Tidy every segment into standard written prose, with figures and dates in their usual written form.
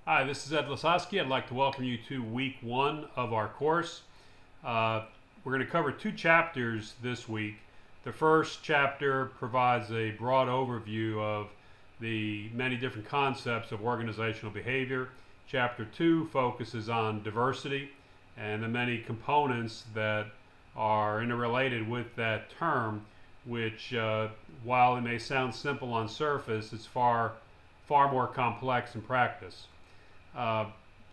Hi, this is Ed Lasowski. I'd like to welcome you to week one of our course. We're going to cover two chapters this week. The first chapter provides a broad overview of the many different concepts of organizational behavior. Chapter two focuses on diversity and the many components that are interrelated with that term, which, while it may sound simple on surface, it's far more complex in practice. Uh,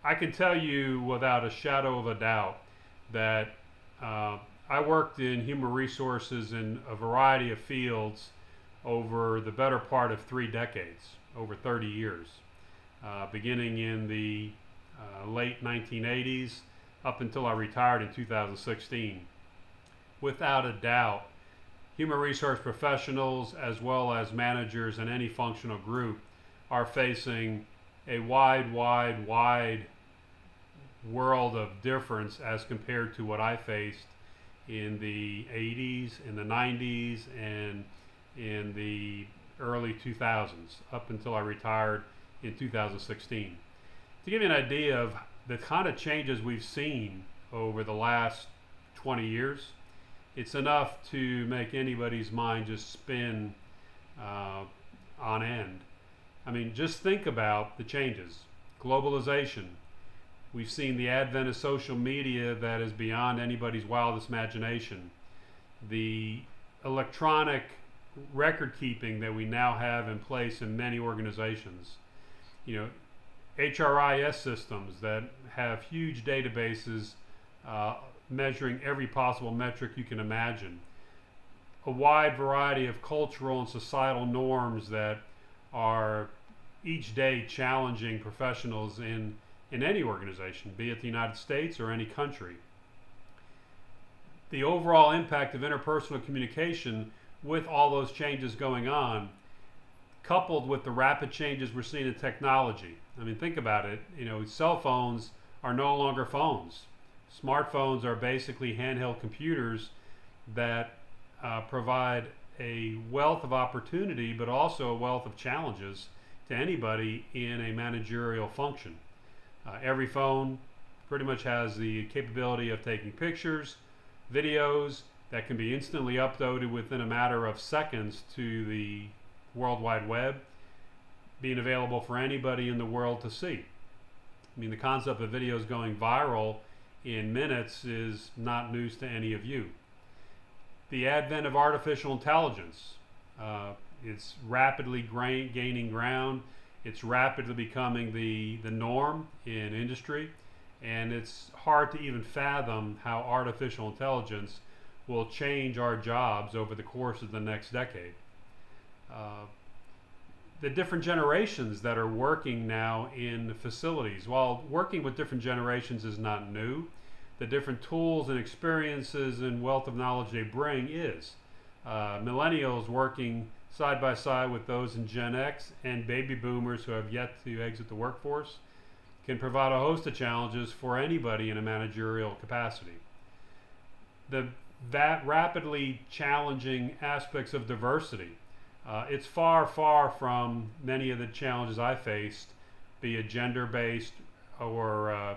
I can tell you without a shadow of a doubt that I worked in human resources in a variety of fields over the better part of 3 decades, over 30 years, beginning in the late 1980s up until I retired in 2016. Without a doubt, human resource professionals as well as managers in any functional group are facing a wide world of difference as compared to what I faced in the 80s, in the 90s, and in the early 2000s, up until I retired in 2016. To give you an idea of the kind of changes we've seen over the last 20 years, it's enough to make anybody's mind just spin on end. I mean, just think about the changes. Globalization. We've seen the advent of social media that is beyond anybody's wildest imagination. The electronic record keeping that we now have in place in many organizations. You know, HRIS systems that have huge databases measuring every possible metric you can imagine. A wide variety of cultural and societal norms that are each day challenging professionals in any organization, be it the United States or any country. The overall impact of interpersonal communication with all those changes going on, coupled with the rapid changes we're seeing in technology. I mean, think about it. You know, cell phones are no longer phones. Smartphones are basically handheld computers that provide a wealth of opportunity, but also a wealth of challenges to anybody in a managerial function. Every phone pretty much has the capability of taking pictures, videos that can be instantly uploaded within a matter of seconds to the World Wide Web, being available for anybody in the world to see. I mean, the concept of videos going viral in minutes is not news to any of you. The advent of artificial intelligence. It's rapidly gaining ground. It's rapidly becoming the norm in industry, and it's hard to even fathom how artificial intelligence will change our jobs over the course of the next decade. The different generations that are working now in facilities. While working with different generations is not new, the different tools and experiences and wealth of knowledge they bring is. Millennials working side by side with those in Gen X and baby boomers who have yet to exit the workforce can provide a host of challenges for anybody in a managerial capacity. That rapidly challenging aspects of diversity. It's far from many of the challenges I faced, be it gender-based or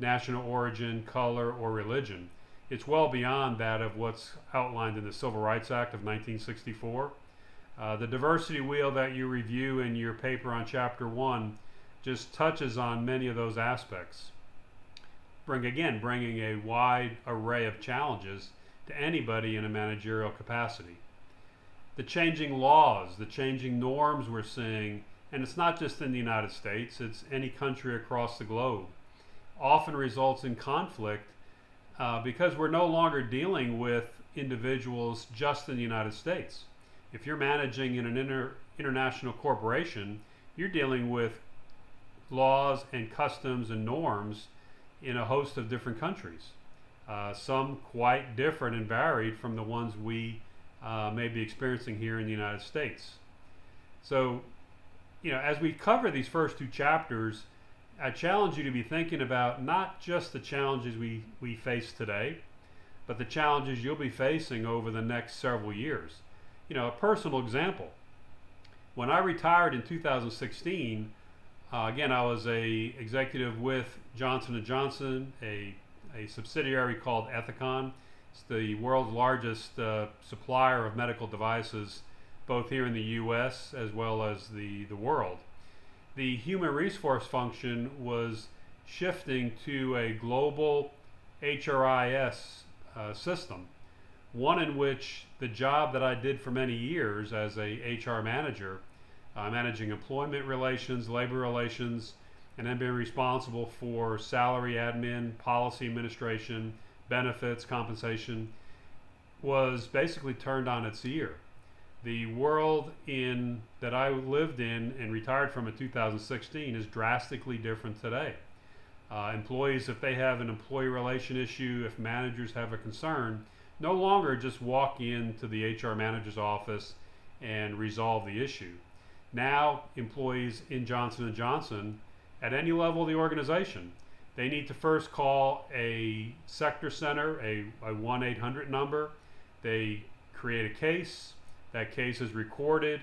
national origin, color, or religion. It's well beyond that of what's outlined in the Civil Rights Act of 1964. The diversity wheel that you review in your paper on Chapter 1 just touches on many of those aspects. Bringing a wide array of challenges to anybody in a managerial capacity. The changing laws, the changing norms we're seeing, and it's not just in the United States, it's any country across the globe, often results in conflict because we're no longer dealing with individuals just in the United States. If you're managing in an international corporation, you're dealing with laws and customs and norms in a host of different countries. Some quite different and varied from the ones we may be experiencing here in the United States. So, you know, as we cover these first two chapters, I challenge you to be thinking about not just the challenges we face today, but the challenges you'll be facing over the next several years. You know, a personal example. When I retired in 2016, Again, I was a executive with Johnson & Johnson, a subsidiary called Ethicon. It's the world's largest supplier of medical devices, both here in the U.S. as well as the world. The human resource function was shifting to a global HRIS system, one in which the job that I did for many years as a HR manager, managing employment relations, labor relations, and then being responsible for salary admin, policy administration, benefits, compensation, was basically turned on its ear. The world that I lived in and retired from in 2016 is drastically different today. Employees, if they have an employee relation issue, if managers have a concern, no longer just walk into the HR manager's office and resolve the issue. Now, employees in Johnson & Johnson, at any level of the organization, they need to first call a sector center, a 1-800 number. They create a case. That case is recorded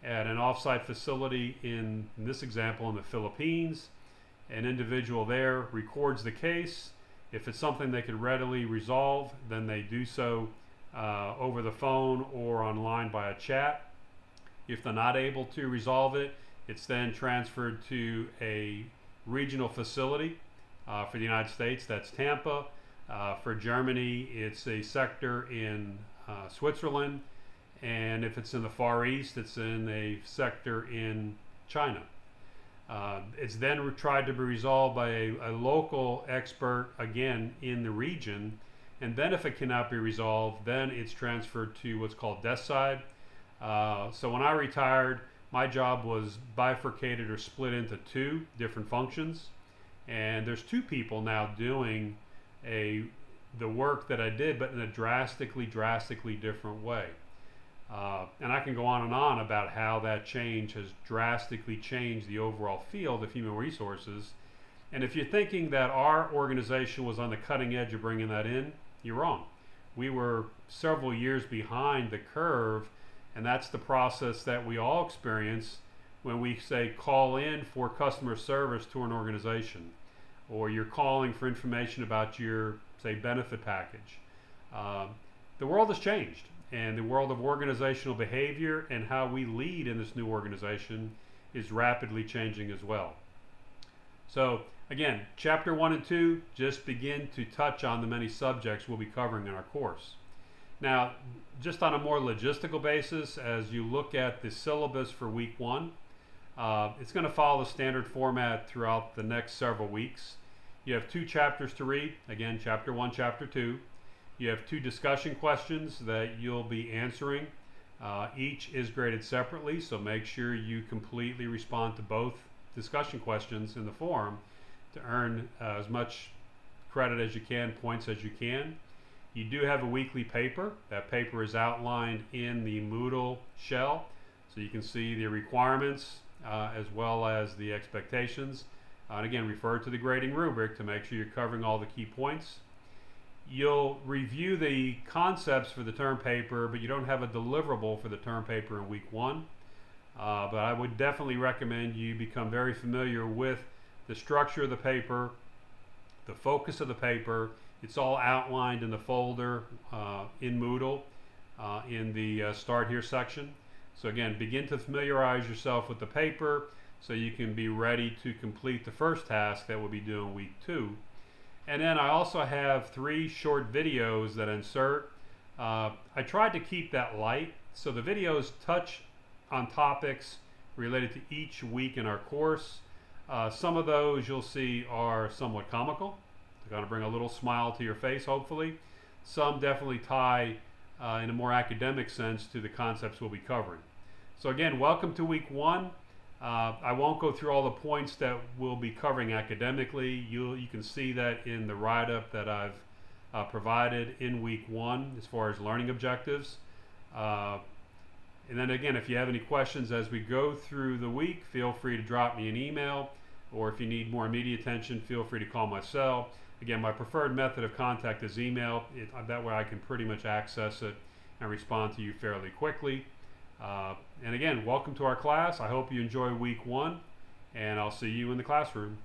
at an offsite facility in this example, in the Philippines. An individual there records the case. If it's something they could readily resolve, then they do so over the phone or online by a chat. If they're not able to resolve it, it's then transferred to a regional facility. For the United States, that's Tampa. For Germany, it's a sector in Switzerland. And if it's in the Far East, it's in a sector in China. It's then tried to be resolved by a local expert, again, in the region. And then if it cannot be resolved, then it's transferred to what's called desk side. So when I retired, my job was bifurcated or split into two different functions. And there's two people now doing the work that I did, but in a drastically different way. And I can go on and on about how that change has drastically changed the overall field of human resources. And if you're thinking that our organization was on the cutting edge of bringing that in, you're wrong. We were several years behind the curve, and that's the process that we all experience when we say call in for customer service to an organization, or you're calling for information about your, say, benefit package. The world has changed, and the world of organizational behavior and how we lead in this new organization is rapidly changing as well. So again, chapter 1 and 2 just begin to touch on the many subjects we'll be covering in our course. Now, just on a more logistical basis, as you look at the syllabus for week 1, it's going to follow the standard format throughout the next several weeks. You have 2 chapters to read, again, chapter 1, chapter 2. You have 2 discussion questions that you'll be answering. Each is graded separately, so make sure you completely respond to both discussion questions in the forum to earn as much credit as you can, points as you can. You do have a weekly paper. That paper is outlined in the Moodle shell, so you can see the requirements as well as the expectations. And again, refer to the grading rubric to make sure you're covering all the key points. You'll review the concepts for the term paper, but you don't have a deliverable for the term paper in week 1. But I would definitely recommend you become very familiar with the structure of the paper, the focus of the paper. It's all outlined in the folder in Moodle in the Start Here section. So again, begin to familiarize yourself with the paper so you can be ready to complete the first task that we'll be doing week 2. And then I also have 3 short videos that I insert. I tried to keep that light, so the videos touch on topics related to each week in our course. Some of those you'll see are somewhat comical. They're going to bring a little smile to your face, hopefully. Some definitely tie in a more academic sense to the concepts we'll be covering. So again, welcome to week 1. I won't go through all the points that we'll be covering academically. You can see that in the write-up that I've provided in week 1 as far as learning objectives. And then again, if you have any questions as we go through the week, feel free to drop me an email, or if you need more immediate attention, feel free to call my cell. Again, my preferred method of contact is email. That way I can pretty much access it and respond to you fairly quickly. And again, welcome to our class. I hope you enjoy week 1, and I'll see you in the classroom.